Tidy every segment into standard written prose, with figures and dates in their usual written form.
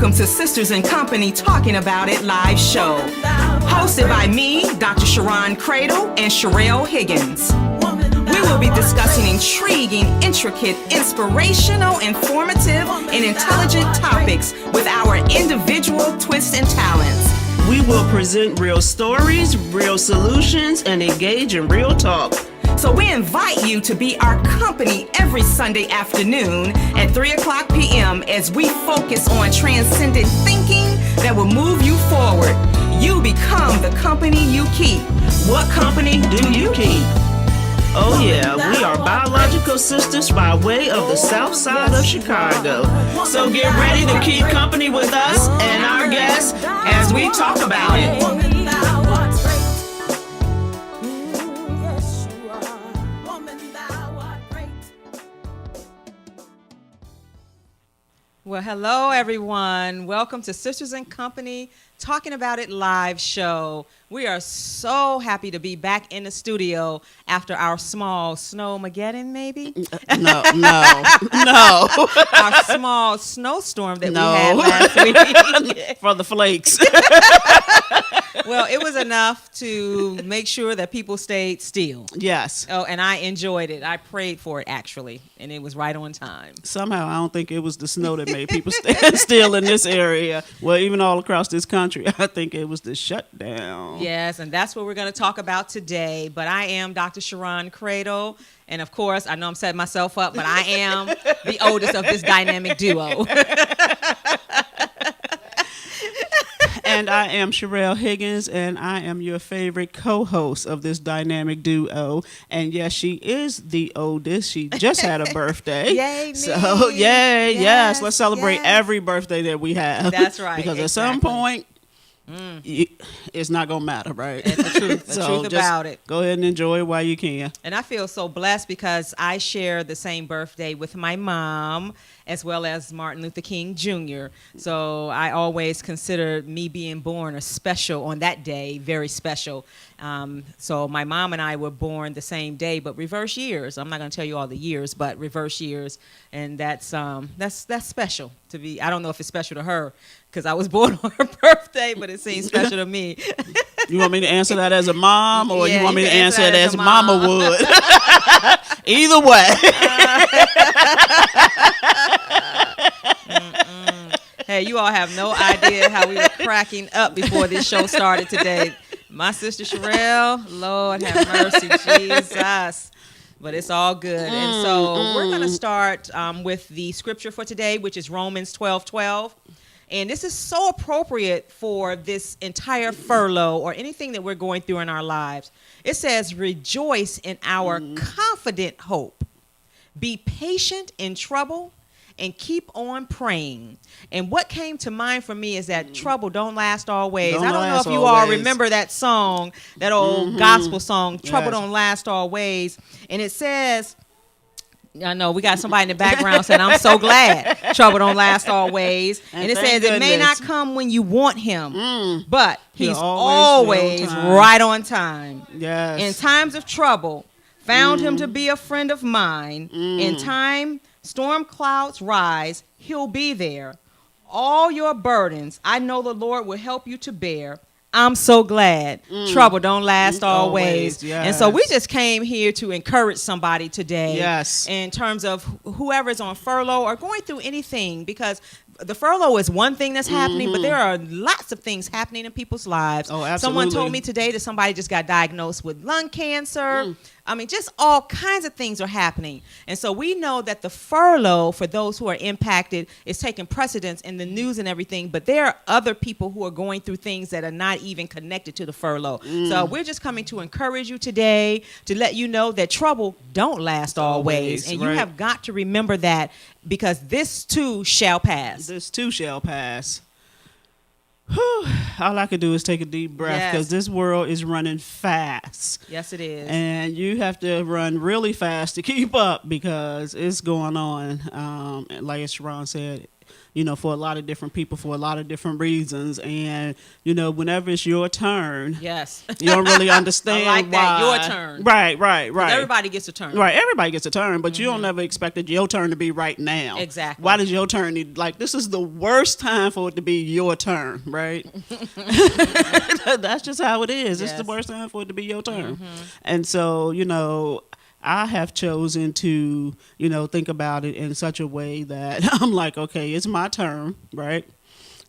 Welcome to Sisters in Company Talking About It live show. Hosted by me, Dr. Sharon Cradle and Sherelle Higgins. We will be discussing intriguing, intricate, inspirational, informative, and intelligent topics with our individual twists and talents. We will present real stories, real solutions, and engage in real talk. So we invite you to be our company every Sunday afternoon at 3 o'clock p.m. as we focus on transcendent thinking that will move you forward. You become the company you keep. What company do you keep? Oh yeah, we are biological sisters by way of the south side of Chicago. So get ready to keep company with us and our guests as we talk about it. Well, hello, everyone. Welcome to Sisters in Company Talking About It live show. We are so happy to be back in the studio after our small snowmageddon, maybe? No. Our small snowstorm that we had last week. For the flakes. Well, it was enough to make sure that people stayed still. Yes. Oh, and I enjoyed it. I prayed for it, actually, and it was right on time. Somehow, I don't think it was the snow that made people stand still in this area. Well, even all across this country, I think it was the shutdown. Yes, and that's what we're going to talk about today. But I am Dr. Sharon Cradle. And, of course, I know I'm setting myself up, but I am the oldest of this dynamic duo. And I am Sherelle Higgins, and I am your favorite co-host of this dynamic duo. And yes, she is the oldest. She just had a birthday. Yay, me. So, yay, yes. Let's celebrate every birthday that we have. That's right. Because at some point, it's not going to matter, right? It's the truth, the So truth about it. Go ahead and enjoy it while you can. And I feel so blessed because I share the same birthday with my mom as well as Martin Luther King Jr. So I always consider me being born a special on that day, very special. So my mom and I were born the same day, but reverse years. I'm not going to tell you all the years, but reverse years. And that's special to be. I don't know if it's special to her because I was born on her birthday, but it seems special to me. You want me to answer that as a mom, or Yeah, you want me you to can answer answer it that as as a mama mom. would? Either way. Hey, you all have no idea how we were cracking up before this show started today. My sister Sherelle, Lord have mercy, Jesus. But it's all good. And so we're going to start with the scripture for today, which is Romans 12:12. And this is so appropriate for this entire furlough or anything that we're going through in our lives. It says, rejoice in our confident hope. Be patient in trouble and keep on praying. And what came to mind for me is that trouble don't last always. I don't know if you all remember that song, that old gospel song, Trouble Don't Last Always. And it says, I know we got somebody in the background saying, I'm so glad trouble don't last always. And it says it may not come when you want him, but he's always right on time. Yes. In times of trouble, found him to be a friend of mine. In time storm clouds rise, he'll be there. All your burdens, I know the Lord will help you to bear. I'm so glad trouble don't last always. Yes. And so we just came here to encourage somebody today. Yes. In terms of whoever's on furlough or going through anything, because the furlough is one thing that's happening, but there are lots of things happening in people's lives. Oh, absolutely. Someone told me today that somebody just got diagnosed with lung cancer. I mean, just all kinds of things are happening. And so we know that the furlough for those who are impacted is taking precedence in the news and everything, but there are other people who are going through things that are not even connected to the furlough. So we're just coming to encourage you today to let you know that trouble don't last always. And you have got to remember that, because this too shall pass. This too shall pass. Whew. All I could do is take a deep breath, because this world is running fast. Yes, it is. And you have to run really fast to keep up, because it's going on. Like Sharon said, for a lot of different people for a lot of different reasons. And, whenever it's your turn, Yes. you don't really understand I like why. that. Your turn. Right. Everybody gets a turn. Right, everybody gets a turn, but you don't ever expect it your turn to be right now. Exactly. Why does your turn need, this is the worst time for it to be your turn, right? That's just how it is. Yes. It's the worst time for it to be your turn. And so, I have chosen to, think about it in such a way that I'm like, okay, it's my turn, right?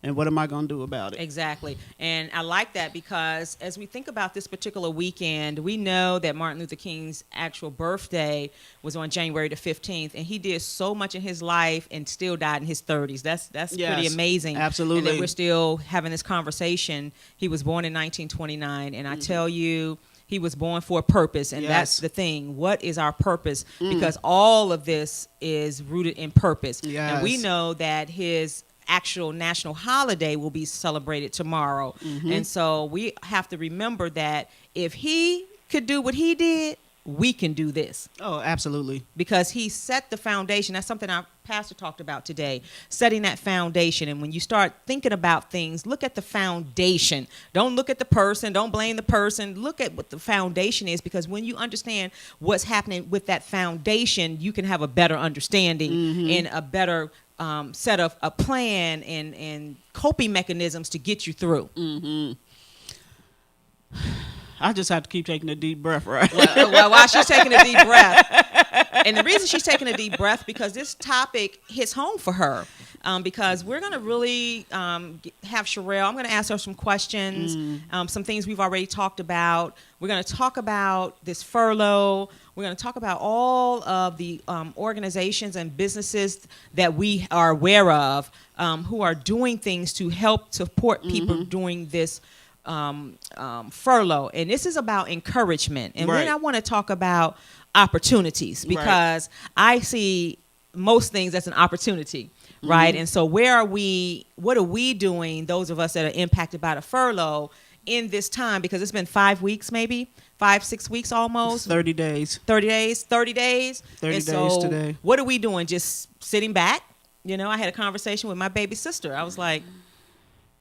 And what am I going to do about it? Exactly. And I like that because as we think about this particular weekend, we know that Martin Luther King's actual birthday was on January the 15th, and he did so much in his life and still died in his 30s. That's Yes, pretty amazing. absolutely. And that we're still having this conversation. He was born in 1929, and I tell you, he was born for a purpose, and that's the thing. What is our purpose? Because all of this is rooted in purpose. Yes. And we know that his actual national holiday will be celebrated tomorrow. And so we have to remember that if he could do what he did, we can do this. Oh, absolutely. Because he set the foundation. That's something our pastor talked about today, setting that foundation. And when you start thinking about things, look at the foundation. Don't look at the person. Don't blame the person. Look at what the foundation is, because when you understand what's happening with that foundation, you can have a better understanding and a better set of a plan and coping mechanisms to get you through. I just have to keep taking a deep breath, right? Well, while she's taking a deep breath, and the reason she's taking a deep breath because this topic hits home for her. Because we're going to really have Sherelle. I'm going to ask her some questions, some things we've already talked about. We're going to talk about this furlough. We're going to talk about all of the organizations and businesses that we are aware of who are doing things to help support people during this furlough. And this is about encouragement. And then I want to talk about opportunities, because I see most things as an opportunity. Right. And so what are we doing, those of us that are impacted by the furlough in this time? Because it's been 5 weeks, maybe 5-6 weeks almost. 30 days. 30 days. 30 days. 30 and days so today. What are we doing? Just sitting back? I had a conversation with my baby sister. I was like,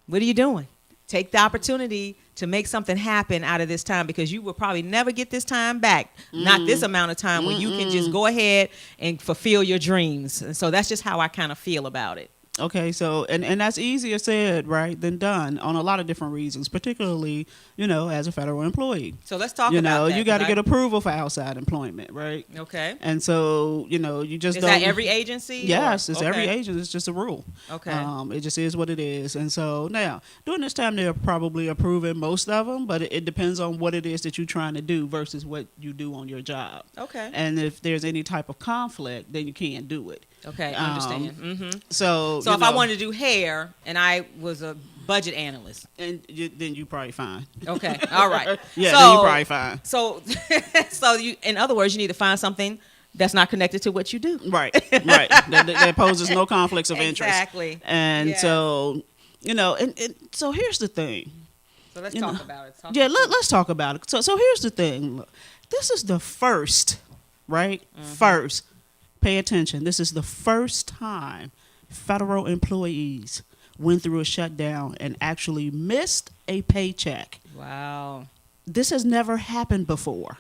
what are you doing? Take the opportunity to make something happen out of this time, because you will probably never get this time back. Not this amount of time where you can just go ahead and fulfill your dreams. And so that's just how I kind of feel about it. Okay, so and that's easier said, right, than done on a lot of different reasons, particularly, as a federal employee. So let's talk about that. You got to get approval for outside employment, right? Okay. And so, you just Is don't. that every agency? Yes, it's every Okay. agency. It's just a rule. Okay. It just is what it is. And so now, during this time, they're probably approving most of them, but it depends on what it is that you're trying to do versus what you do on your job. Okay. And if there's any type of conflict, then you can't do it. Okay, I understand. So if I wanted to do hair and I was a budget analyst, then you probably fine. Okay, all right. Yeah, so, then you probably fine. So, in other words, you need to find something that's not connected to what you do. Right. that poses no conflicts of interest. Exactly. And Yes. so, and so here's the thing. So let's You talk know, about it. Let's talk about it. So here's the thing. Look, this is the first, right? First. Pay attention. This is the first time federal employees went through a shutdown and actually missed a paycheck. Wow. This has never happened before.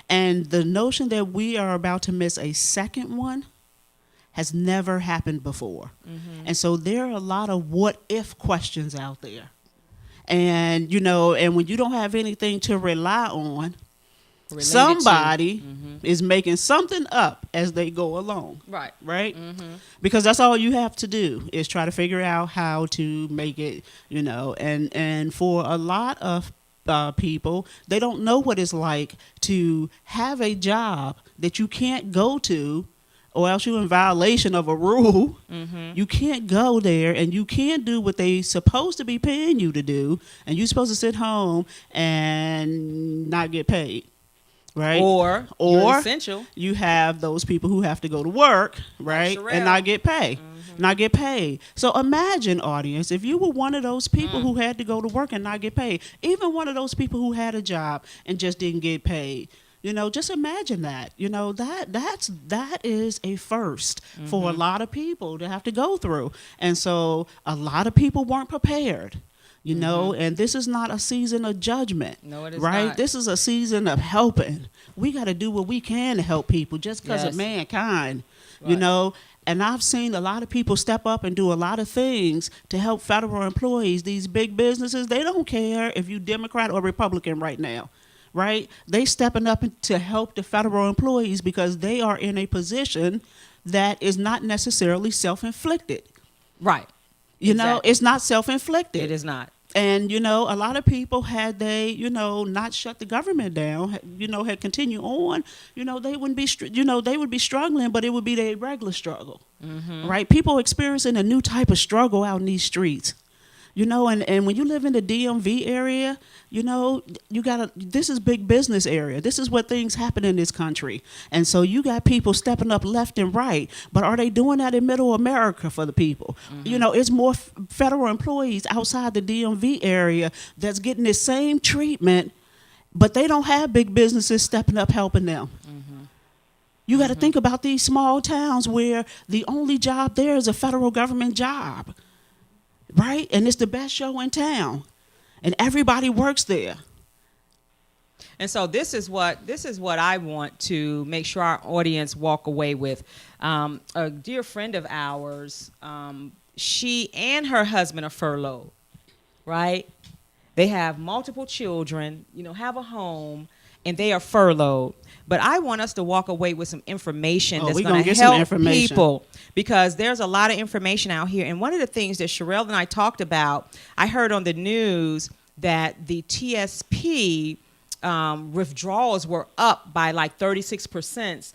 And the notion that we are about to miss a second one has never happened before. And so there are a lot of what if questions out there. And, and when you don't have anything to rely on, somebody is making something up as they go along. Right? Because that's all you have to do is try to figure out how to make it, and for a lot of people, they don't know what it's like to have a job that you can't go to, or else you're in violation of a rule. You can't go there and you can't do what they supposed to be paying you to do, and you're supposed to sit home and not get paid. Right. Or you're essential. You have those people who have to go to work, right, and not get paid. Not get paid. So imagine, audience, if you were one of those people who had to go to work and not get paid, even one of those people who had a job and just didn't get paid. Just imagine that. That is a first for a lot of people to have to go through. And so a lot of people weren't prepared. And this is not a season of judgment. No, it is right? not. This is a season of helping. We got to do what we can to help people just because Yes. of mankind, Right. And I've seen a lot of people step up and do a lot of things to help federal employees. These big businesses, they don't care if you Democrat or Republican right now, right? They stepping up to help the federal employees because they are in a position that is not necessarily self-inflicted. Right. It's not self-inflicted. It is not. And, a lot of people, had they, not shut the government down, had continued on, they wouldn't be, they would be struggling, but it would be their regular struggle, right? People experiencing a new type of struggle out in these streets, and when you live in the DMV area, this is big business area. This is where things happen in this country. And so you got people stepping up left and right, but are they doing that in middle America for the people? It's more federal employees outside the DMV area that's getting the same treatment, but they don't have big businesses stepping up helping them. You got to think about these small towns where the only job there is a federal government job, right? And it's the best show in town, and everybody works there. And so this is what I want to make sure our audience walk away with. A dear friend of ours, she and her husband are furloughed, right? They have multiple children, have a home, and they are furloughed. But I want us to walk away with some information that's going to help people, because there's a lot of information out here. And one of the things that Sherelle and I talked about, I heard on the news that the TSP withdrawals were up by like 36%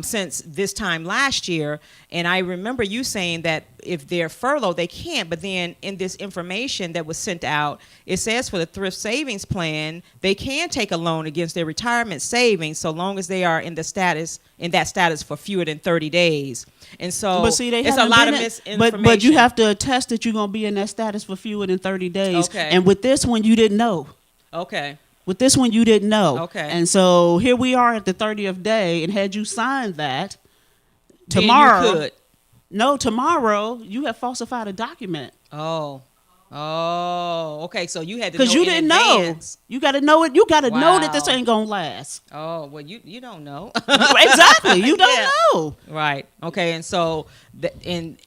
since this time last year. And I remember you saying that if they're furloughed, they can't. But then in this information that was sent out, it says for the thrift savings plan, they can take a loan against their retirement savings so long as they are in that status for fewer than 30 days. And so but see, it's a lot of misinformation. But you have to attest that you're going to be in that status for fewer than 30 days. Okay. And with this one, you didn't know. Okay. With this one, you didn't know. Okay. And so here we are at the 30th day, and had you signed that, tomorrow, then you could. No, tomorrow, you have falsified a document. Oh, okay. So you had to know because you didn't know. You got to know it. You got to know that this Wow. ain't gonna last. Oh, well, you don't know. Exactly. You don't Yeah. know. Right. Okay. And so, in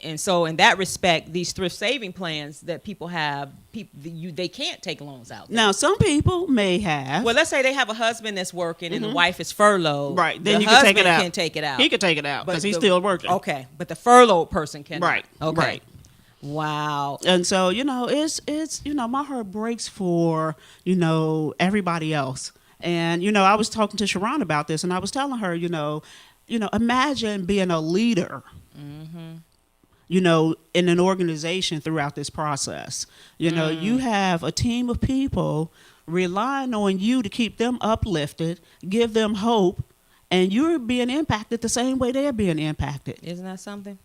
that respect, these thrift saving plans that people have, they can't take loans out. Now, some people may have. Well, let's say they have a husband that's working and the wife is furloughed. Right. Then the you can take husband it out. can take it out. He can take it out But because he's the- still working. Okay, but the furloughed person can. Right. Okay. Right. Wow. And so, it's my heart breaks for, everybody else. And, I was talking to Sharon about this, and I was telling her, imagine being a leader, in an organization throughout this process. You have a team of people relying on you to keep them uplifted, give them hope, and you're being impacted the same way they're being impacted. Isn't that something?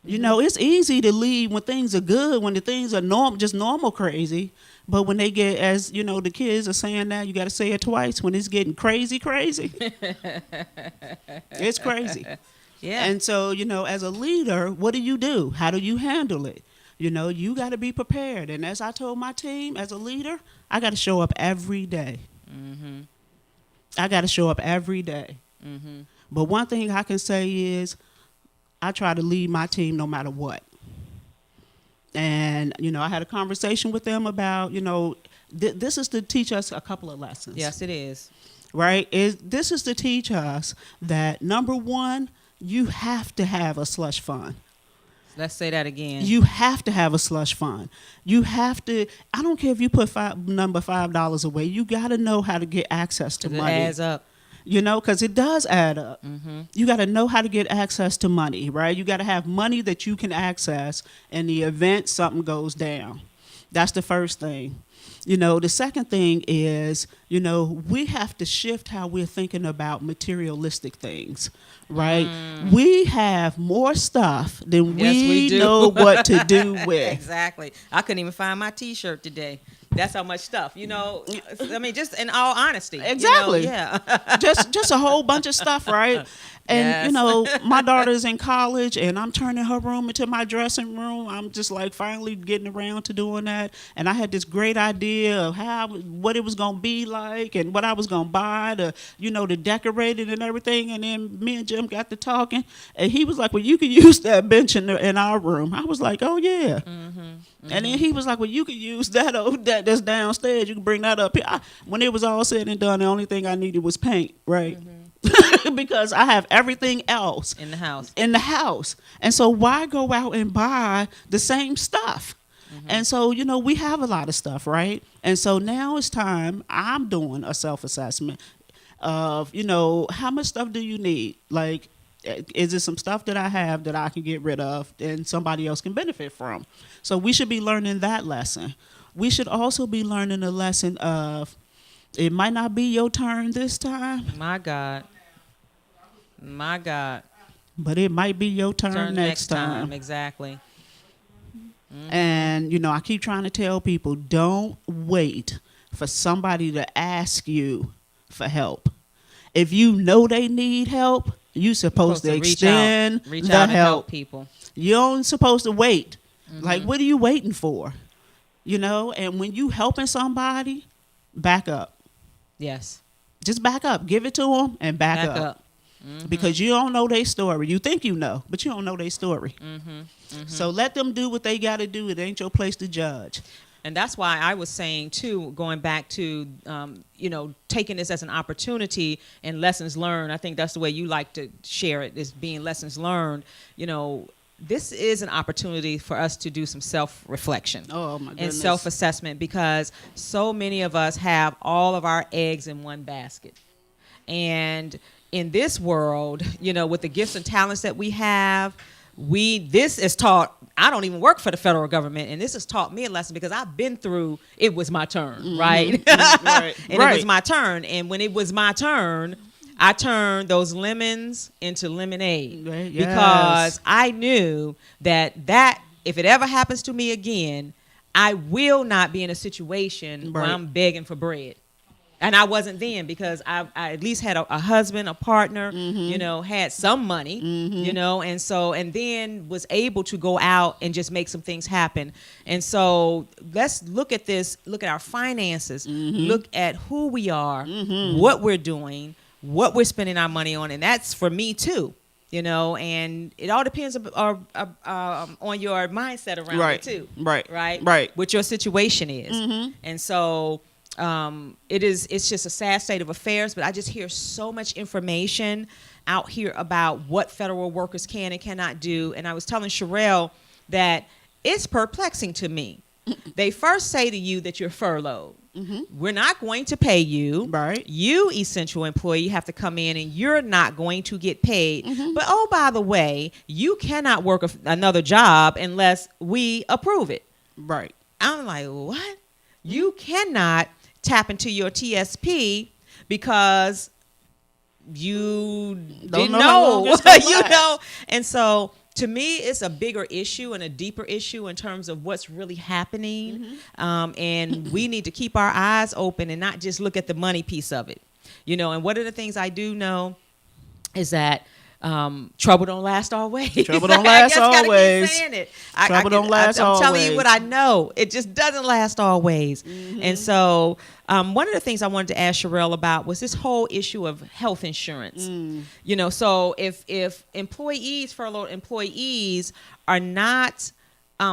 It's easy to leave when things are good, when the things are normal crazy. But when they get, as the kids are saying now, you got to say it twice. When it's getting crazy, it's crazy. Yeah. And so, as a leader, what do? How do you handle it? You got to be prepared. And as I told my team, as a leader, I got to show up every day. I got to show up every day. But one thing I can say is, I try to lead my team no matter what. And, I had a conversation with them about, this is to teach us a couple of lessons. Yes, it is. Right? This is to teach us that, number one, you have to have a slush fund. Let's say that again. You have to have a slush fund. You have to, I don't care if you put $5 away, you got to know how to get access to money. It adds up. Because it does add up. You got to know how to get access to money, right? You got to have money that you can access in the event something goes down. That's the first thing. The second thing is, we have to shift how we're thinking about materialistic things, right? We have more stuff than Yes, we do. know what to do with. Exactly. I couldn't even find my T-shirt today. That's how much stuff, you know. I mean, just in all honesty. Exactly. You know? Yeah. just a whole bunch of stuff, right? And Yes. you know, my daughter's in college, and I'm turning her room into my dressing room. I'm just like finally getting around to doing that. And I had this great idea of what it was gonna be like, and what I was gonna buy to decorate it and everything. And then me and Jim got to talking, and he was like, "Well, you could use that bench in our room." I was like, "Oh yeah." And then he was like, "Well, you could use that's downstairs. You can bring that up here." When it was all said and done, the only thing I needed was paint, right? Because I have everything else In the house. And so why go out and buy the same stuff? And so, we have a lot of stuff, right? And so now it's time. I'm doing a self-assessment of, how much stuff do you need? Like, is there some stuff that I have that I can get rid of and somebody else can benefit from? So we should be learning that lesson. We should also be learning the lesson of, it might not be your turn this time, My God. but it might be your turn next time. Exactly. And, I keep trying to tell people, don't wait for somebody to ask you for help. If you know they need help, you're supposed to extend reach the out and help. people. You don't supposed to wait. Like, what are you waiting for? And when you helping somebody, back up. Yes. Just back up. Give it to them and back up. Because you don't know their story. You think you know, but you don't know their story. So let them do what they got to do. It ain't your place to judge. And that's why I was saying, too, going back to, taking this as an opportunity and lessons learned. I think that's the way you like to share it, is being lessons learned. This is an opportunity for us to do some self-reflection and self-assessment, because so many of us have all of our eggs in one basket. And in this world, with the gifts and talents that we have, this is taught. I don't even work for the federal government, and this has taught me a lesson, because I've been through, it was my turn, right? Right. And it was my turn. And when it was my turn, I turned those lemons into lemonade, Right, because I knew that if it ever happens to me again, I will not be in a situation where I'm begging for bread. And I wasn't then, because I at least had a husband, a partner, had some money, and then was able to go out and just make some things happen. And so let's look at this, look at our finances, look at who we are, what we're doing, what we're spending our money on. And that's for me too, and it all depends on your mindset around it too. Right. What your situation is. And so it's just a sad state of affairs, but I just hear so much information out here about what federal workers can and cannot do. And I was telling Sherelle that it's perplexing to me. They first say to you that you're furloughed. We're not going to pay you. Right. You, essential employee, have to come in and you're not going to get paid. But oh, by the way, you cannot work another job unless we approve it. Right. I'm like, what? You cannot tap into your TSP because you didn't know. And so to me, it's a bigger issue and a deeper issue in terms of what's really happening. And we need to keep our eyes open and not just look at the money piece of it. And one of the things I do know is that trouble don't last always. Trouble don't last always. Keep saying it. Trouble don't last always. I'm telling you what I know. It just doesn't last always. And so one of the things I wanted to ask Sherelle about was this whole issue of health insurance. So if furloughed employees are not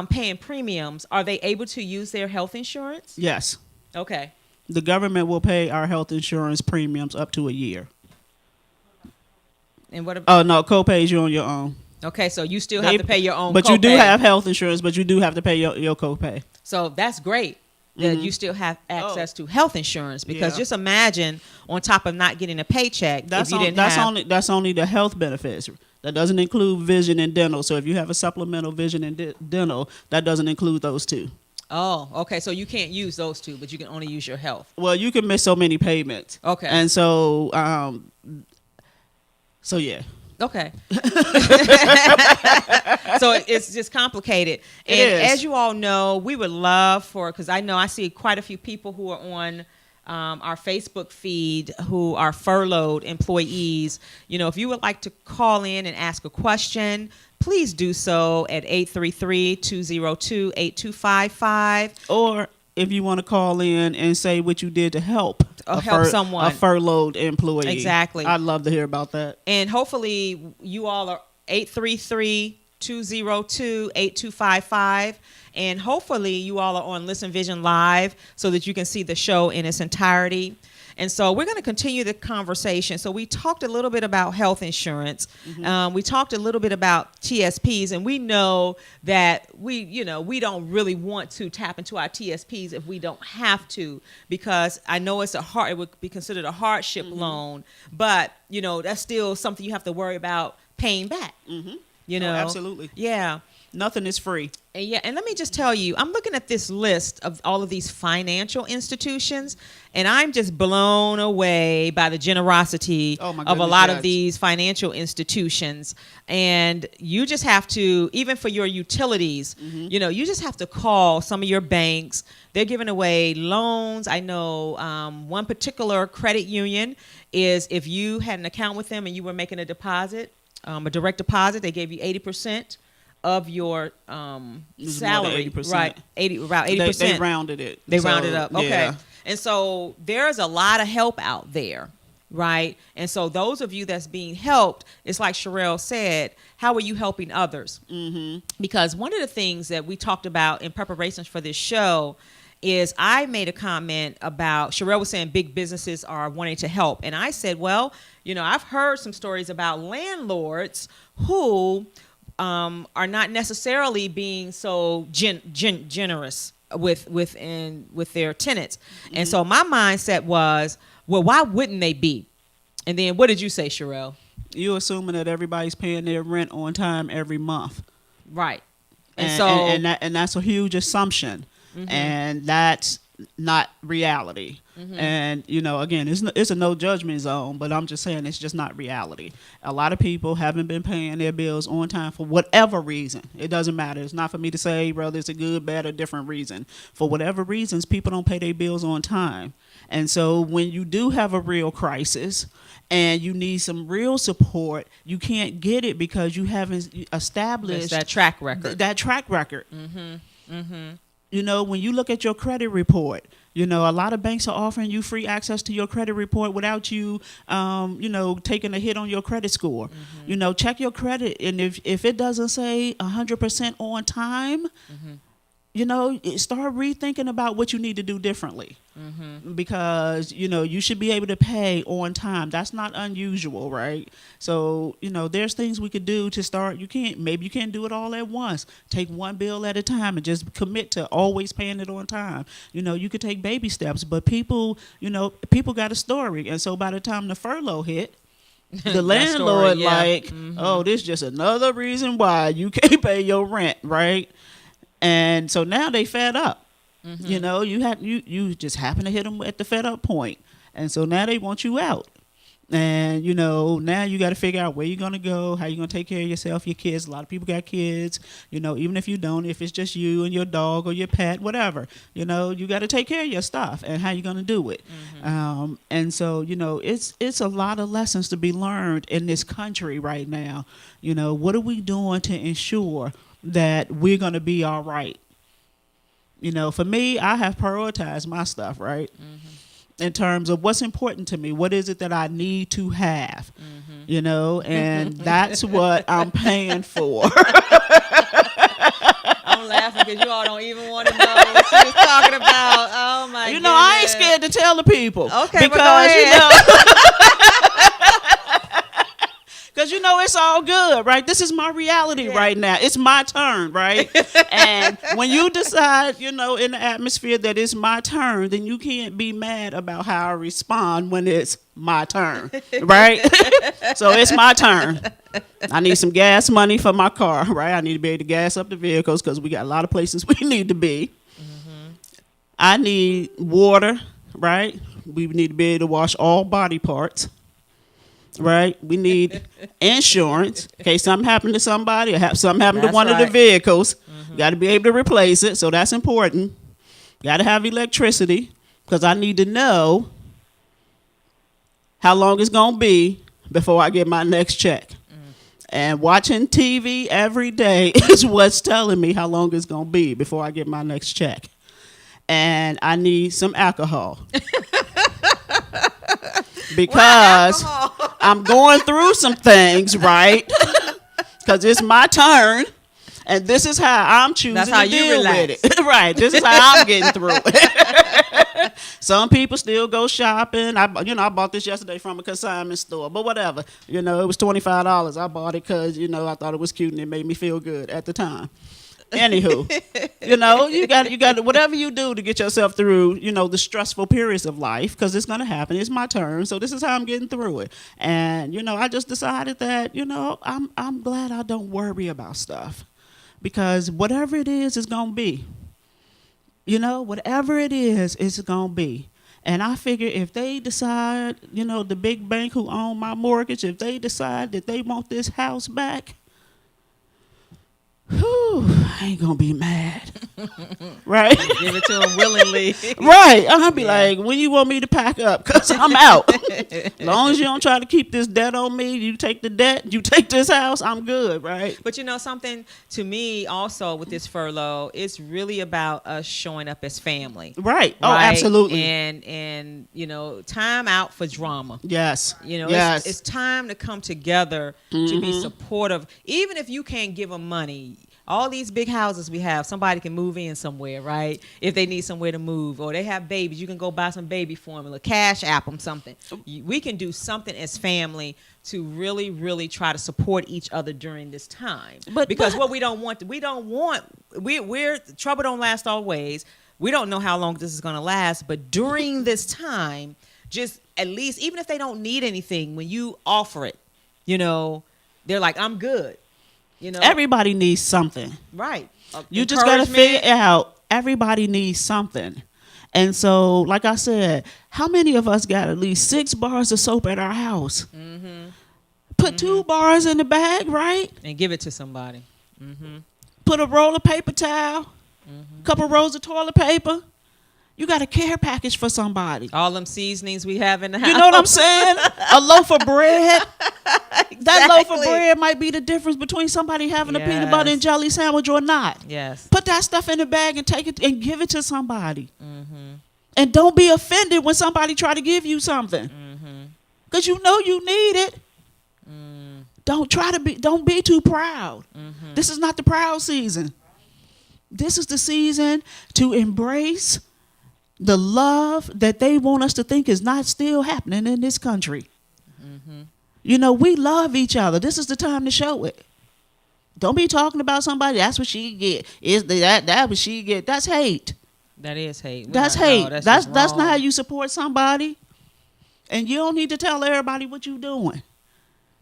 paying premiums, are they able to use their health insurance? Yes. Okay. The government will pay our health insurance premiums up to a year. And what? Oh no, co-pays you on your own. Okay, so you still have to pay your own. But copay. you do have health insurance, but you do have to pay your co-pay. So that's great that you still have access to health insurance, because just imagine on top of not getting a paycheck, if you didn't have. That's only the health benefits. That doesn't include vision and dental. So if you have a supplemental vision and dental, that doesn't include those two. Oh, okay. So you can't use those two, but you can only use your health. Well, you can miss so many payments. Okay. And so. So yeah. Okay. So it's just complicated. And It is. as you all know, we would love because I know I see quite a few people who are on our Facebook feed who are furloughed employees. You know, if you would like to call in and ask a question, please do so at 833-202-8255. Or if you want to call in and say what you did to help someone. a furloughed employee. Exactly. I'd love to hear about that. And hopefully you all are 833-202-8255. And hopefully you all are on Listen Vision Live so that you can see the show in its entirety. And so we're going to continue the conversation. So we talked a little bit about health insurance. We talked a little bit about TSPs, and we know that we don't really want to tap into our TSPs if we don't have to, because I know it would be considered a hardship loan, but that's still something you have to worry about paying back. Absolutely. Yeah. Nothing is free. And let me just tell you, I'm looking at this list of all of these financial institutions, and I'm just blown away by the generosity of a lot of these financial institutions. And you just have to, even for your utilities, you just have to call some of your banks. They're giving away loans. I know one particular credit union is if you had an account with them and you were making a deposit, a direct deposit, they gave you 80% of your salary, 80%. right? About 80%. They rounded it. They rounded up. Okay. Yeah. And so there's a lot of help out there, right? And so those of you that's being helped, it's like Sherelle said, how are you helping others? Because one of the things that we talked about in preparations for this show is I made a comment about, Sherelle was saying big businesses are wanting to help. And I said, well, I've heard some stories about landlords who are not necessarily being so generous with their tenants. And so my mindset was, well, why wouldn't they be? And then what did you say, Sherelle? You assuming that everybody's paying their rent on time every month. Right. And that's a huge assumption. And that's not reality. And again, it's a no judgment zone, but I'm just saying it's just not reality. A lot of people haven't been paying their bills on time for whatever reason. It doesn't matter. It's not for me to say whether it's a good, bad, or different reason. For whatever reasons, people don't pay their bills on time. And so when you do have a real crisis and you need some real support, you can't get it because you haven't established that track record. When you look at your credit report, a lot of banks are offering you free access to your credit report without you, taking a hit on your credit score. Check your credit. And if it doesn't say 100% on time, start rethinking about what you need to do differently. Because, you should be able to pay on time. That's not unusual, right? So, there's things we could do to start. Maybe you can't do it all at once. Take one bill at a time and just commit to always paying it on time. You could take baby steps, but people got a story. And so by the time the furlough hit, the landlord oh, this is just another reason why you can't pay your rent, right? And so now they fed up. You just happen to hit them at the fed up point. And so now they want you out. And, now you got to figure out where you're going to go, how you're going to take care of yourself, your kids. A lot of people got kids, even if you don't, if it's just you and your dog or your pet, whatever, you got to take care of your stuff and how you're going to do it. And so, it's a lot of lessons to be learned in this country right now. What are we doing to ensure that we're going to be all right? For me, I have prioritized my stuff, right? In terms of what's important to me. What is it that I need to have? And that's what I'm paying for. I'm laughing because you all don't even want to know what she was talking about. Oh, my goodness. I ain't scared to tell the people. Okay, because, go ahead. Because, it's all good, right? This is my reality right now. It's my turn, right? And when you decide, in the atmosphere that it's my turn, then you can't be mad about how I respond when it's my turn, right? So it's my turn. I need some gas money for my car, right? I need to be able to gas up the vehicles because we got a lot of places we need to be. I need water, right? We need to be able to wash all body parts. right? We need insurance in case something happened to somebody or something happened to That's one of the right. vehicles. Got to be able to replace it, so that's important. Got to have electricity because I need to know how long it's going to be before I get my next check. And watching TV every day is what's telling me how long it's going to be before I get my next check. And I need some alcohol. Because I'm going through some things, right? Because it's my turn. And this is how I'm choosing That's how to you deal relax. with it. Right. This is how I'm getting through it. Some people still go shopping. I bought this yesterday from a consignment store, but whatever. It was $25. I bought it because, I thought it was cute and it made me feel good at the time. Anywho, you got whatever you do to get yourself through, the stressful periods of life, because it's going to happen. It's my turn, so this is how I'm getting through it. And I just decided that I'm glad I don't worry about stuff, because whatever it is, it's going to be. Whatever it is, it's going to be. And I figure if they decide, the big bank who own my mortgage, if they decide that they want this house back, I ain't gonna be mad, right? Give it to them willingly. Right. I'll be like, when you want me to pack up? Because I'm out. As long as you don't try to keep this debt on me, you take the debt, you take this house, I'm good, right? But something to me also with this furlough, it's really about us showing up as family. Right. Oh, right? absolutely. And time out for drama. Yes. Yes. It's time to come together to be Mm-hmm. supportive. Even if you can't give them money, all these big houses we have, somebody can move in somewhere, right? If they need somewhere to move, or they have babies, you can go buy some baby formula, cash app them something. We can do something as family to really, really try to support each other during this time. Because what we're trouble don't last always. We don't know how long this is going to last, but during this time, just at least, even if they don't need anything, when you offer it, they're like, I'm good. Everybody needs something. Right. You just got to figure out everybody needs something. And so, like I said, how many of us got at least 6 bars of soap at our house? Mm-hmm. Put 2 bars in the bag, right? And give it to somebody. Mm-hmm. Put a roll of paper towel, couple rolls of toilet paper. You got a care package for somebody. All them seasonings we have in the house. You know what I'm saying? A loaf of bread. Exactly. That loaf of bread might be the difference between somebody having a peanut butter and jelly sandwich or not. Yes. Put that stuff in the bag and take it and give it to somebody. Mm-hmm. And don't be offended when somebody try to give you something. Because you need it. Don't be too proud. This is not the proud season. This is the season to embrace the love that they want us to think is not still happening in this country. We love each other. This is the time to show it. Don't be talking about somebody. That's what she get. Is that what she get? That's hate. That is hate. That's hate. No, that's not how you support somebody. And you don't need to tell everybody what you're doing.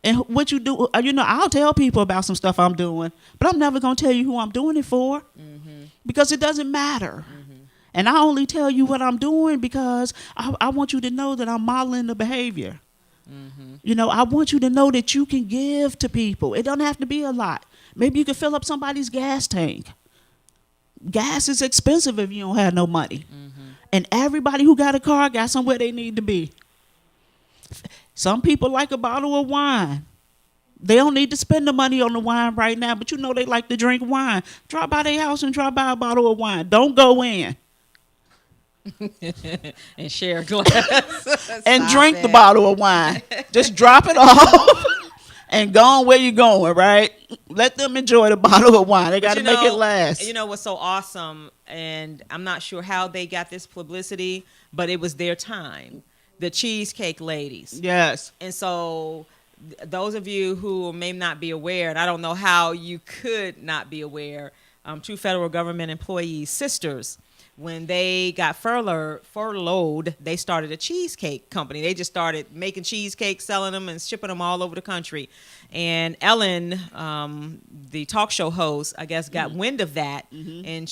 And what you do, I'll tell people about some stuff I'm doing, but I'm never going to tell you who I'm doing it for, because it doesn't matter. And I only tell you what I'm doing because I want you to know that I'm modeling the behavior. I want you to know that you can give to people. It doesn't have to be a lot. Maybe you can fill up somebody's gas tank. Gas is expensive if you don't have no money. And everybody who got a car got somewhere they need to be. Some people like a bottle of wine. They don't need to spend the money on the wine right now, but they like to drink wine. Drop by their house and drop by a bottle of wine. Don't go in. And share a glass. And drink the bottle of wine. Just drop it off and go on where you're going, right? Let them enjoy the bottle of wine. They got to make it last. You know what's so awesome, and I'm not sure how they got this publicity, but it was their time. The cheesecake ladies. Yes. And so those of you who may not be aware, and I don't know how you could not be aware, 2 federal government employees, sisters, when they got furloughed, they started a cheesecake company. They just started making cheesecakes, selling them, and shipping them all over the country. And Ellen, the talk show host, I guess, got wind of that, and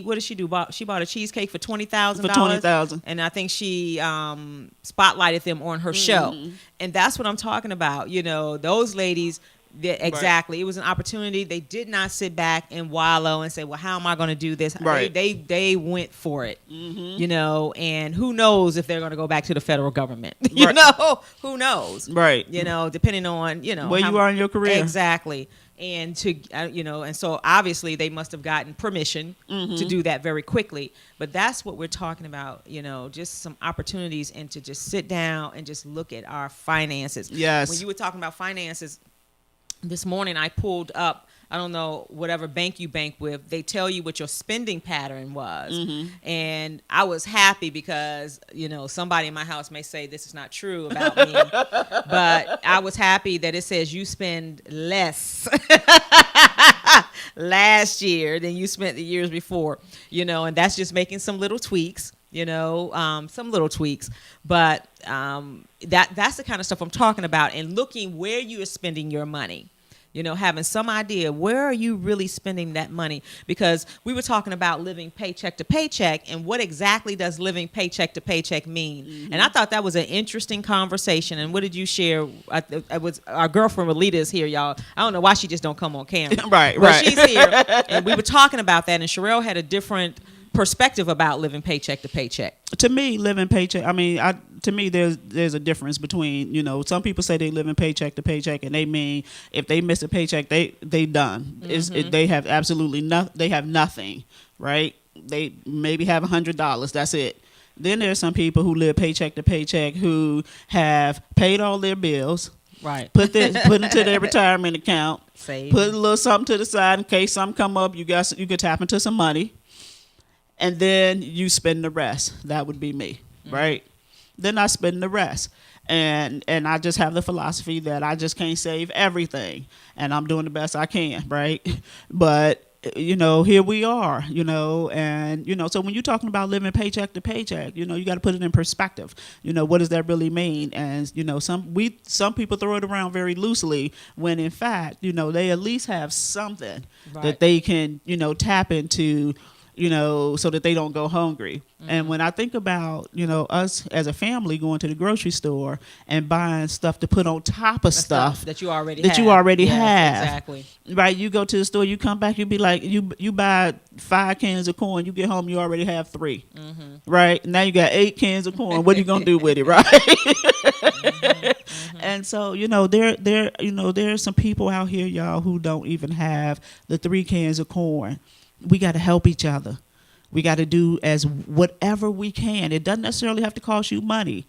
what did she do? She bought a cheesecake for $20,000. For $20,000, and I think she spotlighted them on her show, and that's what I'm talking about. You know, those ladies. Exactly. Right. It was an opportunity. They did not sit back and wallow and say, well, how am I going to do this? Right. They went for it, you know, and who knows if they're going to go back to the federal government, you know, who knows? Right. You know, depending on, you know, where you are in your career. Exactly. And you know, and so obviously they must have gotten permission to do that very quickly. But that's what we're talking about, you know, just some opportunities and to just sit down and just look at our finances. Yes. When you were talking about finances, this morning I pulled up, I don't know, whatever bank you bank with, they tell you what your spending pattern was. And I was happy because, you know, somebody in my house may say this is not true about me, but I was happy that it says you spend less last year than you spent the years before, you know, and that's just making some little tweaks. You know, some little tweaks, but that's the kind of stuff I'm talking about, and looking where you are spending your money. You know, having some idea, where are you really spending that money? Because we were talking about living paycheck to paycheck, and what exactly does living paycheck to paycheck mean? And I thought that was an interesting conversation. And what did you share? It was our girlfriend Relita is here, y'all. I don't know why she just don't come on camera. Right. But she's here, and we were talking about that, and Sherelle had a different perspective about living paycheck to paycheck. To me, living paycheck, to me, there's a difference between, you know, some people say they live in paycheck to paycheck, and they mean if they miss a paycheck, they done. They have absolutely they have nothing, right? They maybe have $100. That's it. Then there's some people who live paycheck to paycheck who have paid all their bills. Right. Put into their retirement account. Save. Put a little something to the side in case something come up. You could tap into some money. And then you spend the rest. That would be me, right? Then I spend the rest. And I just have the philosophy that I just can't save everything. And I'm doing the best I can, right? But, you know, here we are, you know. And, you know, so when you're talking about living paycheck to paycheck, you know, you got to put it in perspective. You know, what does that really mean? And, you know, some people throw it around very loosely when, in fact, you know, they at least have something that they can, you know, tap into, you know, so that they don't go hungry. And when I think about, you know, us as a family going to the grocery store and buying stuff to put on top of stuff that you already have. Exactly. Right. You go to the store, you come back, you be like, you buy 5 cans of corn, you get home, you already have 3. Right. Now you got 8 cans of corn. What are you gonna do with it, right? And so, you know, there are some people out here, y'all, who don't even have the 3 cans of corn. We got to help each other. We got to do as whatever we can. It doesn't necessarily have to cost you money.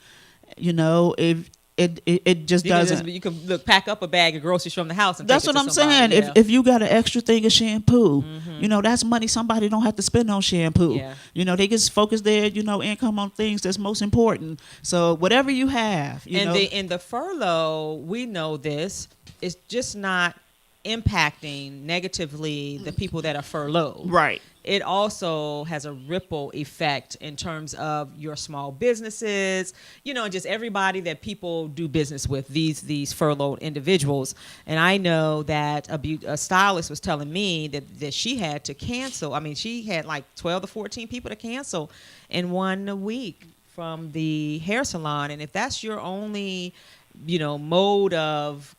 You know, if it just doesn't. You can pack up a bag of groceries from the house and that's take it what to I'm somebody. saying. If you got an extra thing of shampoo, you know, that's money somebody don't have to spend on shampoo. Yeah. You know, they just focus their, you know, income on things that's most important. So whatever you have, you know. In the furlough, we know this is just not impacting negatively the people that are furloughed. Right. It also has a ripple effect in terms of your small businesses, you know, just everybody that people do business with, these furloughed individuals. And I know that a stylist was telling me that she had to cancel. I mean, she had like 12 to 14 people to cancel in 1 week from the hair salon. And if that's your only, you know, mode of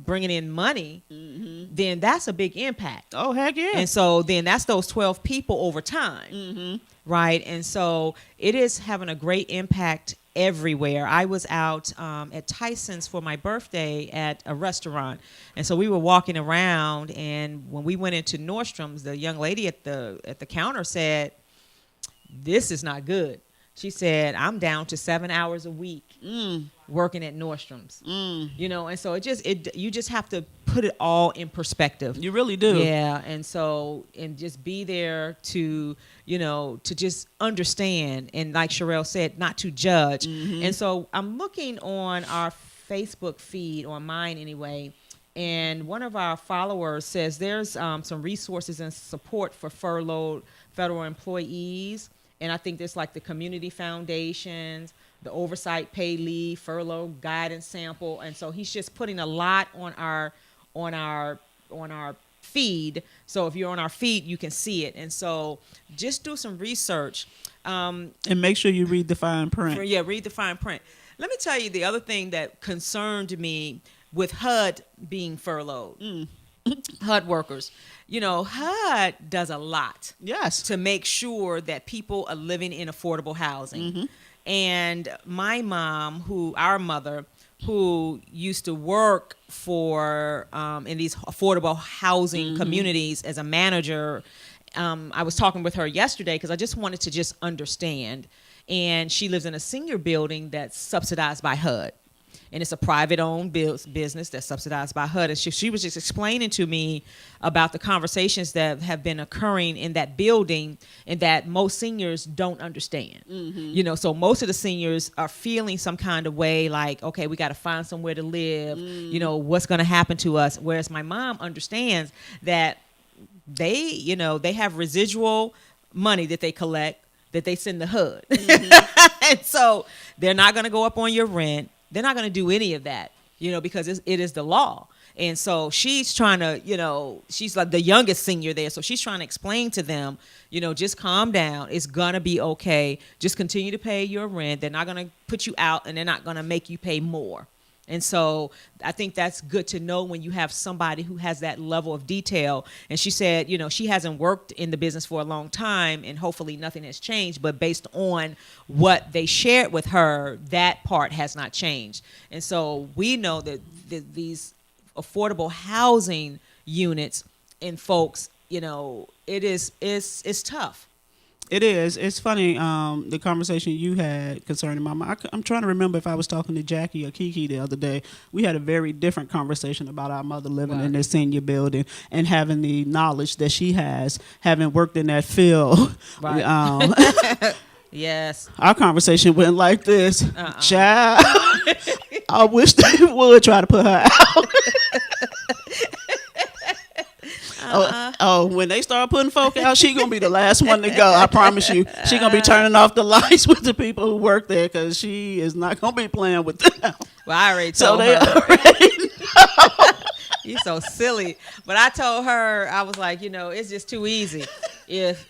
bringing in money, then that's a big impact. Oh, heck yeah. And so then that's those 12 people over time, right? And so it is having a great impact everywhere. I was out at Tyson's for my birthday at a restaurant, and so we were walking around, and when we went into Nordstrom's, the young lady at the counter said, "This is not good." She said, "I'm down to 7 hours a week working at Nordstrom's." You know, and so you just have to put it all in perspective. You really do. Yeah, and just be there to, you know, to just understand, and like Sherelle said, not to judge. And so I'm looking on our Facebook feed, on mine anyway, And one of our followers says there's some resources and support for furloughed federal employees. And I think there's like the community foundations, the oversight pay leave, furlough guidance sample. And so he's just putting a lot on our feed. So if you're on our feed, you can see it. And so just do some research. And make sure you read the fine print. Read the fine print. Let me tell you the other thing that concerned me with HUD being furloughed. HUD workers. You know, HUD does a lot. Yes. To make sure that people are living in affordable housing. And my mom, our mother, who used to work for in these affordable housing communities as a manager, I was talking with her yesterday because I just wanted to just understand. And she lives in a senior building that's subsidized by HUD. And it's a private-owned business that's subsidized by HUD. And she was just explaining to me about the conversations that have been occurring in that building and that most seniors don't understand. You know, so most of the seniors are feeling some kind of way like, okay, we got to find somewhere to live. You know, what's going to happen to us? Whereas my mom understands that they have residual money that they collect that they send to HUD. And so they're not going to go up on your rent. They're not going to do any of that, you know, because it is the law. And so she's trying to, you know, she's like the youngest senior there. So she's trying to explain to them, you know, just calm down. It's going to be okay. Just continue to pay your rent. They're not going to put you out and they're not going to make you pay more. And so I think that's good to know when you have somebody who has that level of detail. And she said, you know, she hasn't worked in the business for a long time and hopefully nothing has changed. But based on what they shared with her, that part has not changed. And so we know that these affordable housing units and folks, you know, it's tough. It is. It's funny, the conversation you had concerning Mama. I'm trying to remember if I was talking to Jackie or Kiki the other day. We had a very different conversation about our mother living in this senior building and having the knowledge that she has, having worked in that field. Right. Yes. Our conversation went like this. Child, I wish they would try to put her out. When they start putting folk out, she gonna be the last one to go. I promise you. She gonna be turning off the lights with the people who work there because she is not gonna be playing with them. Well, I already told her. Already know. You're so silly. But I told her, I was like, you know, it's just too easy. If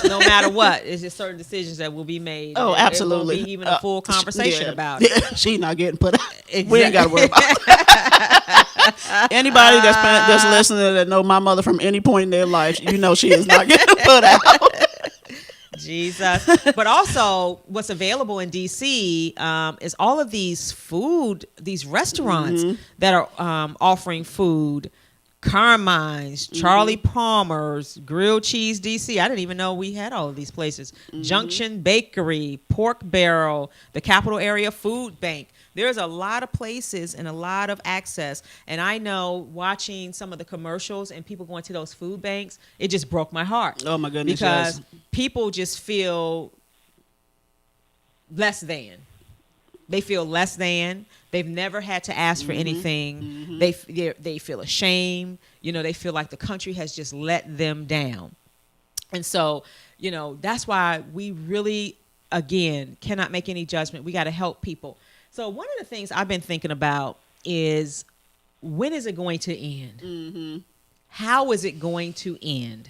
no matter what, it's just certain decisions that will be made. Oh, absolutely. It won't be even a full conversation about it. Yeah, she not getting put out. Exactly. We ain't got to worry about it. Anybody that's listening that know my mother from any point in their life, you know she is not getting put out. Jesus. But also what's available in DC is all of these restaurants that are offering food. Carmine's, Charlie Palmer's, Grilled Cheese DC. I didn't even know we had all of these places. Junction Bakery, Pork Barrel, the Capital Area Food Bank. There's a lot of places and a lot of access. And I know watching some of the commercials and people going to those food banks, it just broke my heart. Oh, my goodness. Because people just feel less than. They feel less than. They've never had to ask for anything. They feel ashamed. You know, they feel like the country has just let them down. And so, you know, that's why we really, again, cannot make any judgment. We got to help people. So one of the things I've been thinking about is, when is it going to end? How is it going to end?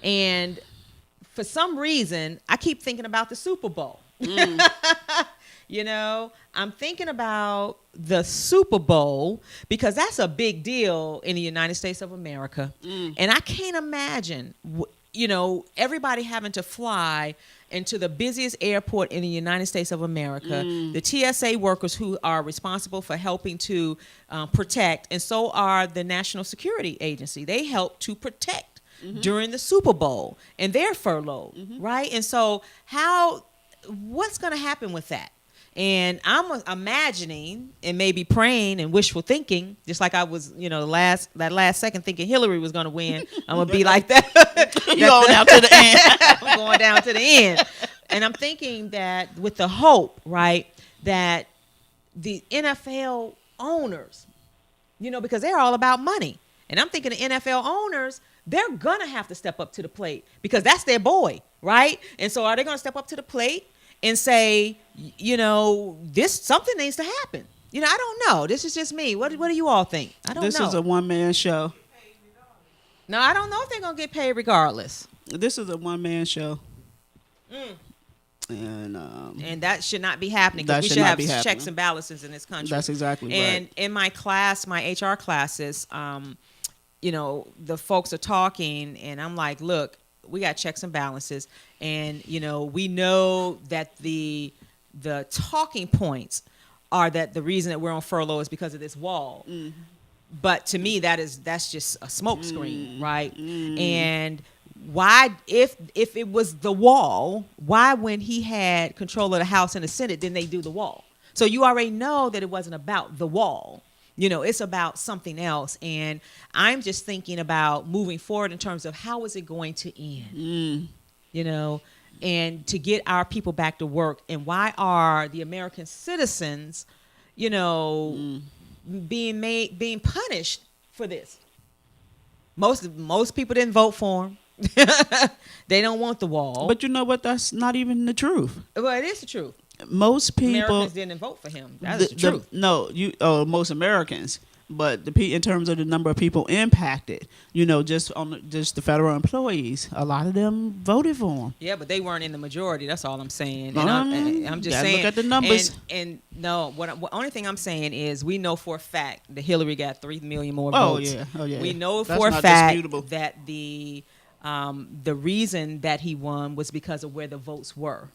And for some reason, I keep thinking about the Super Bowl. You know, I'm thinking about the Super Bowl because that's a big deal in the United States of America. And I can't imagine, you know, everybody having to fly into the busiest airport in the United States of America, the TSA workers who are responsible for helping to protect, and so are the National Security Agency. They help to protect during the Super Bowl, and they're furloughed, right? And so what's going to happen with that? And I'm imagining and maybe praying and wishful thinking, just like I was, you know, that last second thinking Hillary was going to win. I'm going to be like that. You're going down to the end. I'm going down to the end. And I'm thinking that with the hope, right, that the NFL owners because they're all about money. And I'm thinking the NFL owners, they're going to have to step up to the plate because that's their boy, right? And so are they going to step up to the plate and say, something needs to happen? I don't know. This is just me. What do you all think? I don't know. This is a one-man show. No, I don't know if they're going to get paid regardless. This is a one-man show. And that should not be happening because we should have checks and balances in this country. That's exactly right. And in my class, my HR classes, the folks are talking, and I'm like, look, we got checks and balances, and we know that the talking points are that the reason that we're on furlough is because of this wall. Mm-hmm. But to me, that's just a smokescreen, right? And why, if it was the wall, why when he had control of the House and the Senate didn't they do the wall? So you already know that it wasn't about the wall. It's about something else. And I'm just thinking about moving forward in terms of how is it going to end? And to get our people back to work. And why are the American citizens, being punished for this? Most people didn't vote for him. They don't want the wall. But you know what? That's not even the truth. Well, it is the truth. Most people Americans didn't vote for him. That's the truth. Most Americans, but in terms of the number of people impacted, just the federal employees, a lot of them voted for him. Yeah, but they weren't in the majority. That's all I'm saying. And I'm just saying. Look at the numbers. And no, what only thing I'm saying is we know for a fact that Hillary got 3 million more votes. Oh yeah. We know That's for a not fact disputable. that the reason that he won was because of where the votes were,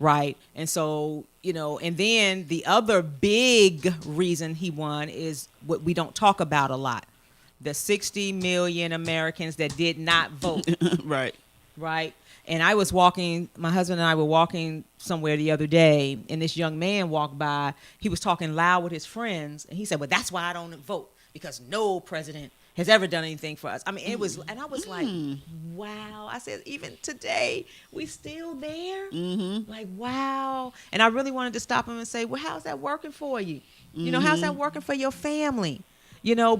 right? And so, and then the other big reason he won is what we don't talk about a lot. The 60 million Americans that did not vote. Right. And my husband and I were walking somewhere the other day, and this young man walked by. He was talking loud with his friends, and he said, well, that's why I don't vote, because no president has ever done anything for us. I mean, it was, and I was like, wow. I said, even today, we still there? Like, wow. And I really wanted to stop him and say, well, how's that working for you? How's that working for your family?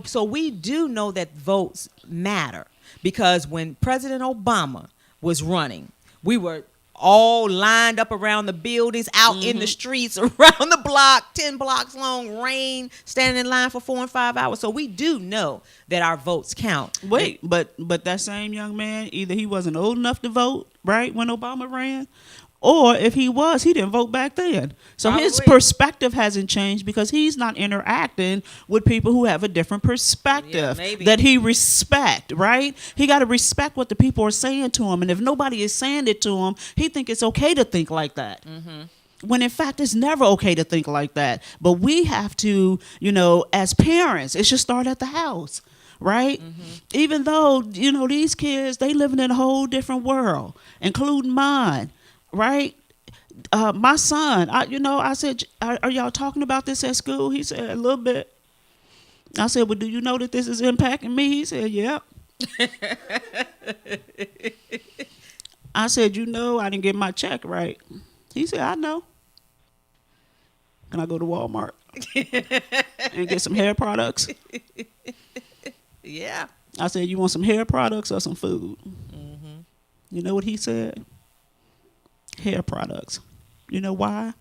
So we do know that votes matter, because when President Obama was running, we were all lined up around the buildings, out in the streets, around the block, 10 blocks long, rain, standing in line for 4 and 5 hours. So we do know that our votes count. Wait, but that same young man, either he wasn't old enough to vote, right, when Obama ran, or if he was, he didn't vote back then. So Probably. His perspective hasn't changed because he's not interacting with people who have a different perspective that he respect, right? He got to respect what the people are saying to him. And if nobody is saying it to him, he think it's okay to think like that. When in fact, it's never okay to think like that. But we have to, as parents, it should start at the house. Right? Even though, these kids, they living in a whole different world, including mine. Right? My son, I said, are y'all talking about this at school? He said, a little bit. I said, well, do you know that this is impacting me? He said, yep. I said, I didn't get my check right. He said, I know. Can I go to Walmart and get some hair products? Yeah. I said, you want some hair products or some food? You know what he said? Hair products. You know why?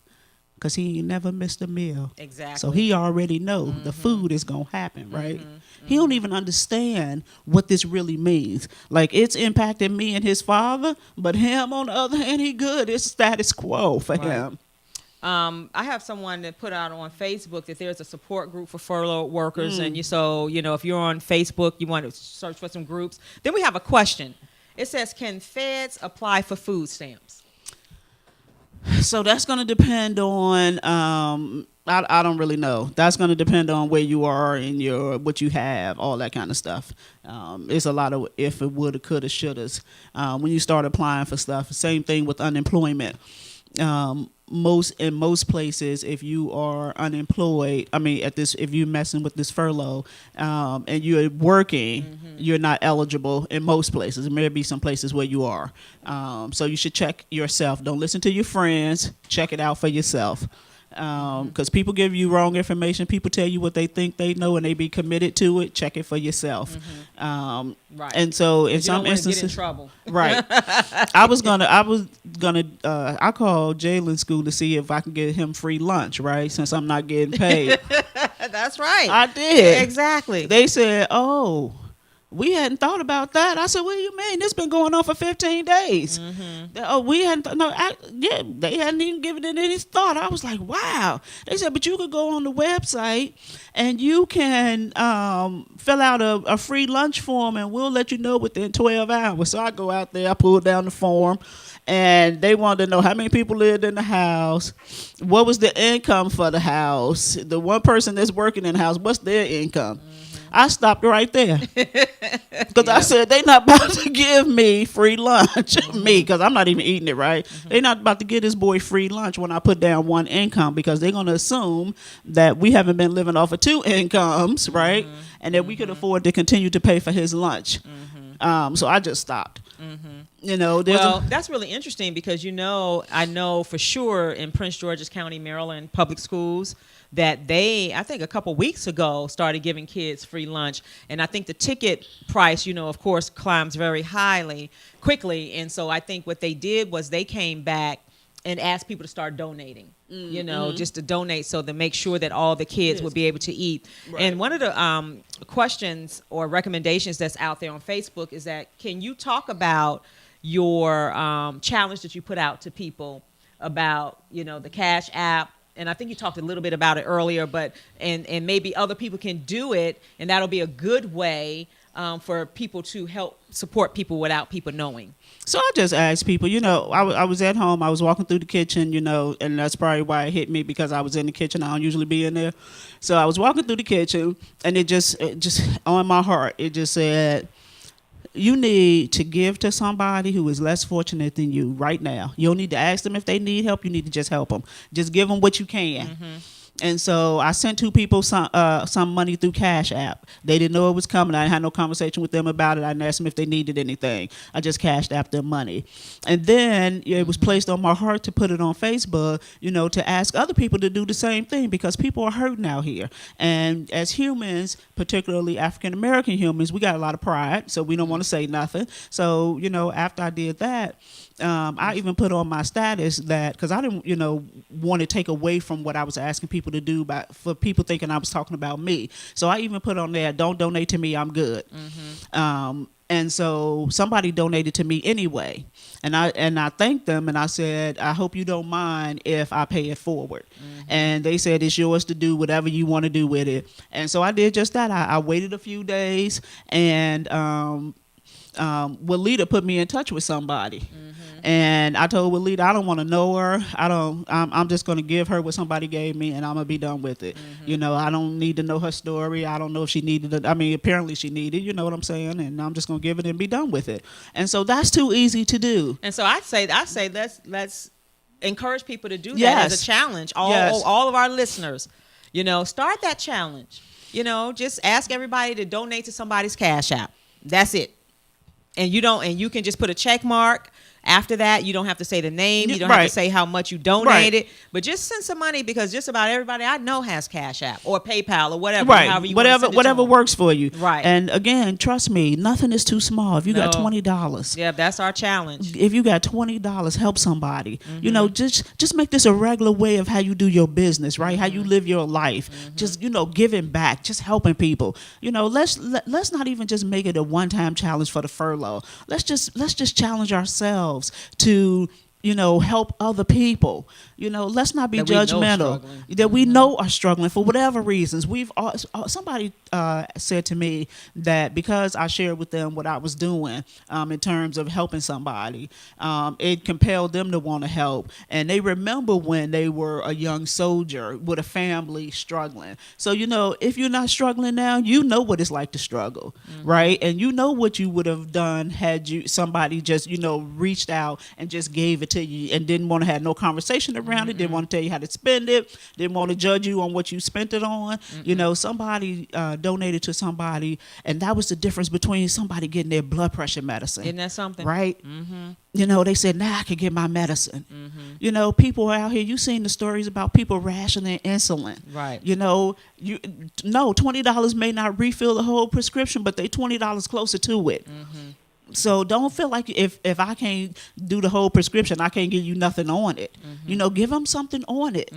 Because he ain't never missed a meal. Exactly. So he already know the food is going to happen, right? He don't even understand what this really means. Like, it's impacted me and his father, but him, on the other hand, he good. It's status quo for him. I have someone that put out on Facebook that there's a support group for furloughed workers. And if you're on Facebook, you want to search for some groups. Then we have a question. It says, can feds apply for food stamps? So that's going to depend on, I don't really know. That's going to depend on where you are and what you have, all that kind of stuff. It's a lot of if it woulda, coulda, shouldas. When you start applying for stuff, same thing with unemployment. In most places, if you are unemployed, if you're messing with this furlough, and you're working, you're not eligible in most places. There may be some places where you are. So you should check yourself. Don't listen to your friends. Check it out for yourself. Because people give you wrong information. People tell you what they think they know, and they be committed to it. Check it for yourself. Right. And so in You some don't want to instances, get in trouble. right. I called Jalen's school to see if I can get him free lunch, right? Since I'm not getting paid. That's right. I did. Exactly. They said, "Oh, we hadn't thought about that." I said, "What do you mean? This been going on for 15 days." Oh, we hadn't. They hadn't even given it any thought. I was like, "Wow." They said, "But you could go on the website and you can fill out a free lunch form, and we'll let you know within 12 hours." So I go out there, I pull down the form, and they wanted to know how many people lived in the house, what was the income for the house, the one person that's working in the house, what's their income. I stopped right there because I said they not about to give me free lunch. Me, because I'm not even eating it, right? They not about to give this boy free lunch when I put down one income, because they're going to assume that we haven't been living off of two incomes, right? And that we could afford to continue to pay for his lunch. So I just stopped. You know, that's really interesting because, I know for sure in Prince George's County, Maryland, public schools, that they, I think a couple weeks ago, started giving kids free lunch. And I think the ticket price, of course, climbs very quickly. And so I think what they did was they came back and asked people to start donating, just to donate so to make sure that all the kids would be able to eat. Right. And one of the questions or recommendations that's out there on Facebook is that, can you talk about your challenge that you put out to people about, the Cash App? And I think you talked a little bit about it earlier, but and maybe other people can do it, and that'll be a good way for people to help support people without people knowing. So I just asked people, I was at home, I was walking through the kitchen, and that's probably why it hit me, because I was in the kitchen. I don't usually be in there. So I was walking through the kitchen, and it just on my heart, it just said, you need to give to somebody who is less fortunate than you right now. You don't need to ask them if they need help. You need to just help them. Just give them what you can. And so I sent two people some money through Cash App. They didn't know it was coming. I had no conversation with them about it. I didn't ask them if they needed anything. I just cashed out their money. And then it was placed on my heart to put it on Facebook, to ask other people to do the same thing, because people are hurting out here. And as humans, particularly African-American humans, we got a lot of pride, so we don't want to say nothing. So, after I did that, I even put on my status that, because I didn't, want to take away from what I was asking people to do for people thinking I was talking about me. So I even put on there, don't donate to me, I'm good. And so somebody donated to me anyway. And I thanked them, and I said, I hope you don't mind if I pay it forward. And they said, it's yours to do whatever you want to do with it. And so I did just that. I waited a few days, and Walida put me in touch with somebody. And I told Walida, I don't want to know her. I'm just going to give her what somebody gave me, and I'm going to be done with it. I don't need to know her story. I don't know if she needed it. I mean, apparently she needed, you know what I'm saying? And I'm just going to give it and be done with it. And so that's too easy to do. And so I say let's encourage people to do that as a challenge. All of our listeners, start that challenge. Just ask everybody to donate to somebody's Cash App. That's it. And you can just put a check mark. After that, you don't have to say the name. You don't have to say how much you donated. But just send some money, because just about everybody I know has Cash App or PayPal or whatever. Whatever works for you. Right. And again, trust me, nothing is too small. If you got $20. Yeah, that's our challenge. If you got $20, help somebody. Just make this a regular way of how you do your business, right? How you live your life. Just, giving back, just helping people. Let's not even just make it a one-time challenge for the furlough. Let's just challenge ourselves to help other people. Let's not be judgmental that we know are struggling for whatever reasons. Somebody said to me that because I shared with them what I was doing in terms of helping somebody, it compelled them to want to help. And they remember when they were a young soldier with a family struggling. So, if you're not struggling now, you know what it's like to struggle, right? And you know what you would have done had somebody just, reached out and just gave it it to you and didn't want to have no conversation around it, didn't want to tell you how to spend it, didn't want to judge you on what you spent it on. You know, somebody donated to somebody, and that was the difference between somebody getting their blood pressure medicine. Isn't that something? Right? You know, they said, now I can get my medicine. You know, people out here, you've seen the stories about people rationing insulin. Right. You know, $20 may not refill the whole prescription, but they $20 closer to it. So don't feel like if I can't do the whole prescription, I can't give you nothing on it. You know, give them something on it.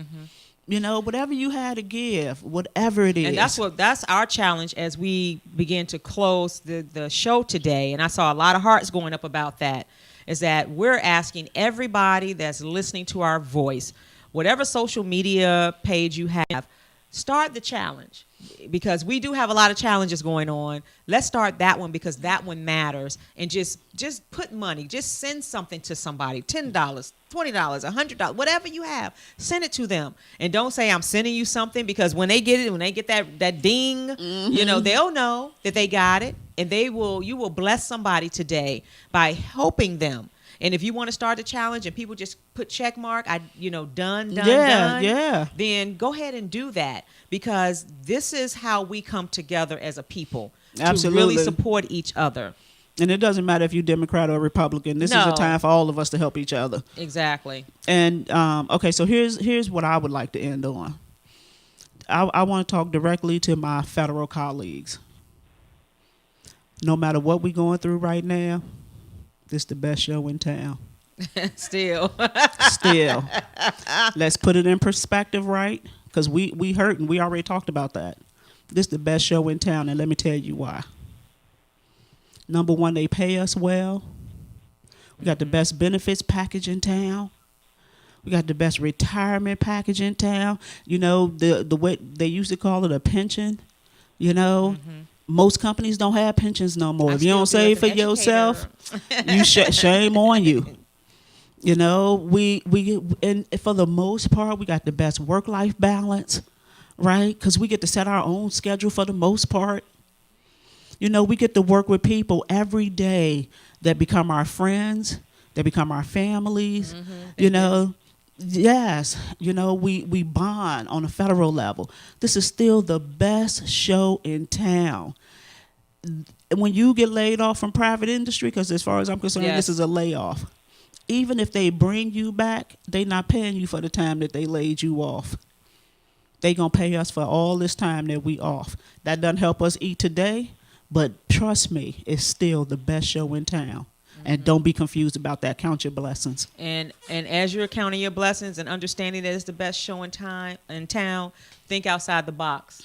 You know, whatever you had to give, whatever it is. And that's our challenge as we begin to close the show today. And I saw a lot of hearts going up about that, is that we're asking everybody that's listening to our voice, whatever social media page you have, start the challenge, because we do have a lot of challenges going on. Let's start that one, because that one matters. And just put money, just send something to somebody, $10, $20, $100, whatever you have, send it to them. And don't say I'm sending you something, because when they get it, when they get that ding, you know, they'll know that they got it, and you will bless somebody today by helping them. And if you want to start a challenge and people just put check mark, done, then go ahead and do that, because this is how we come together as a people to really support each other. And it doesn't matter if you're Democrat or Republican. This is a time for all of us to help each other. Exactly. And okay, so here's what I would like to end on. I want to talk directly to my federal colleagues. No matter what we're going through right now, this is the best show in town. Still. Let's put it in perspective, right? Because we hurt, and we already talked about that. This is the best show in town, and let me tell you why. Number one, they pay us well. We got the best benefits package in town. We got the best retirement package in town. You know, the way they used to call it a pension, you know. Most companies don't have pensions no more. If you don't save for yourself, you shame on you. You know, we and for the most part, we got the best work-life balance, right? Because we get to set our own schedule for the most part. You know, we get to work with people every day that become our friends, that become our families. You know, yes, you know, we bond on a federal level. This is still the best show in town. When you get laid off from private industry, because as far as I'm concerned, this is a layoff. Even if they bring you back, they not paying you for the time that they laid you off. They gonna pay us for all this time that we off. That doesn't help us eat today, but trust me, it's still the best show in town. And don't be confused about that. Count your blessings. And as you're counting your blessings and understanding that it's the best show in town, think outside the box.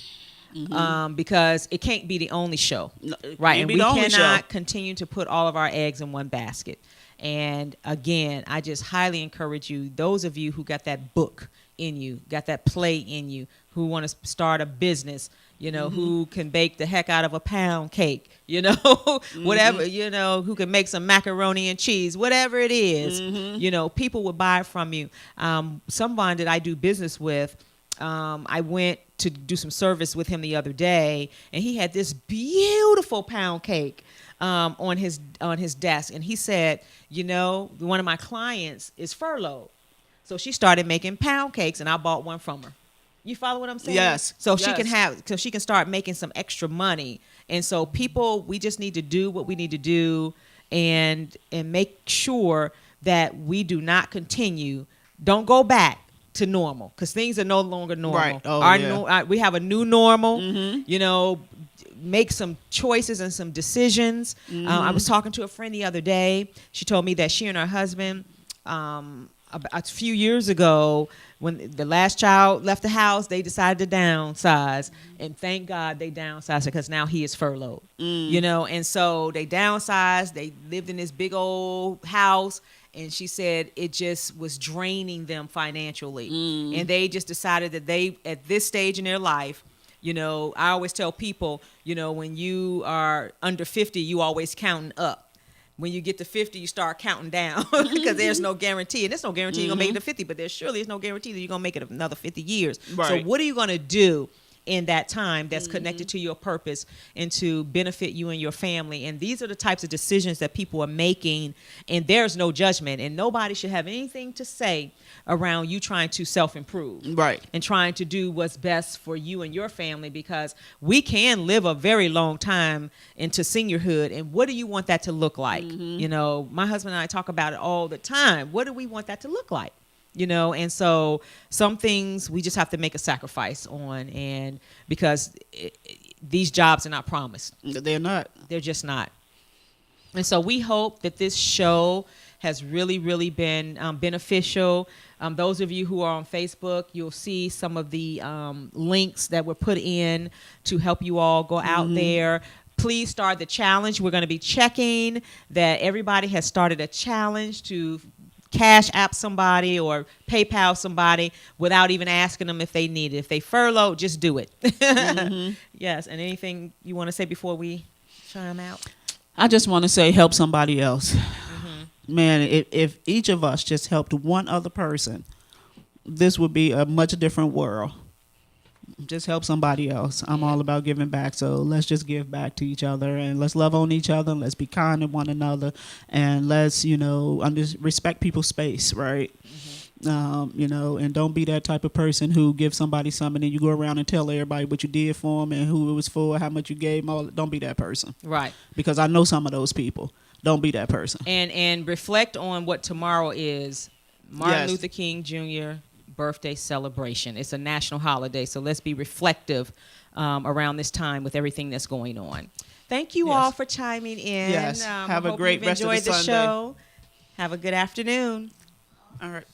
Because it can't be the only show, right? And we cannot continue to put all of our eggs in one basket. And again, I just highly encourage you, those of you who got that book in you, got that play in you, who want to start a business, you know, who can bake the heck out of a pound cake, you know, whatever, you know, who can make some macaroni and cheese, whatever it is, you know, people will buy it from you. Someone that I do business with, I went to do some service with him the other day, and he had this beautiful pound cake on his desk, and he said, you know, one of my clients is furloughed, so she started making pound cakes, and I bought one from her. You follow what I'm saying? Yes. So she can start making some extra money, and so people, we just need to do what we need to do, and make sure that we do not continue. Don't go back to normal, because things are no longer normal. Right. Oh, We have a new normal. You know, make some choices and some decisions. I was talking to a friend the other day. She told me that she and her husband, a few years ago, when the last child left the house, they decided to downsize, and thank God they downsized, because now he is furloughed. You know, and so they downsized. They lived in this big old house. And she said it just was draining them financially. And they just decided that they, at this stage in their life, you know, I always tell people, you know, when you are under 50, you always counting up. When you get to 50, you start counting down, because there's no guarantee. And there's no guarantee you're going to make it to 50, but there surely is no guarantee that you're going to make it another 50 years. Right. So what are you going to do in that time that's connected to your purpose and to benefit you and your family. And these are the types of decisions that people are making, and there's no judgment, and nobody should have anything to say around you trying to self-improve. Right. And trying to do what's best for you and your family, because we can live a very long time into seniorhood. And what do you want that to look like? You know, my husband and I talk about it all the time. What do we want that to look like? You know, and so some things we just have to make a sacrifice on, and because these jobs are not promised. They're not. They're just not. And so we hope that this show has really, really been beneficial. Those of you who are on Facebook, you'll see some of the links that were put in to help you all go out there. Please start the challenge. We're going to be checking that everybody has started a challenge to Cash App somebody or PayPal somebody without even asking them if they need it. If they furlough, just do it. Yes. And anything you want to say before we chime out? I just want to say help somebody else. Man, if each of us just helped one other person, this would be a much different world. Just help somebody else. I'm all about giving back, so let's just give back to each other, and let's love on each other, and let's be kind to one another, and let's, you know, respect people's space, right? You know, and don't be that type of person who gives somebody something and you go around and tell everybody what you did for them and who it was for, how much you gave them. All. Don't be that person. Right. Because I know some of those people. Don't be that person. And reflect on what tomorrow is. Martin Yes. Luther King Jr. birthday celebration. It's a national holiday, so let's be reflective around this time with everything that's going on. Thank you all for chiming in. Yes. Have a hope great you've rest of the enjoyed the Sunday. show. Have a good afternoon. All right.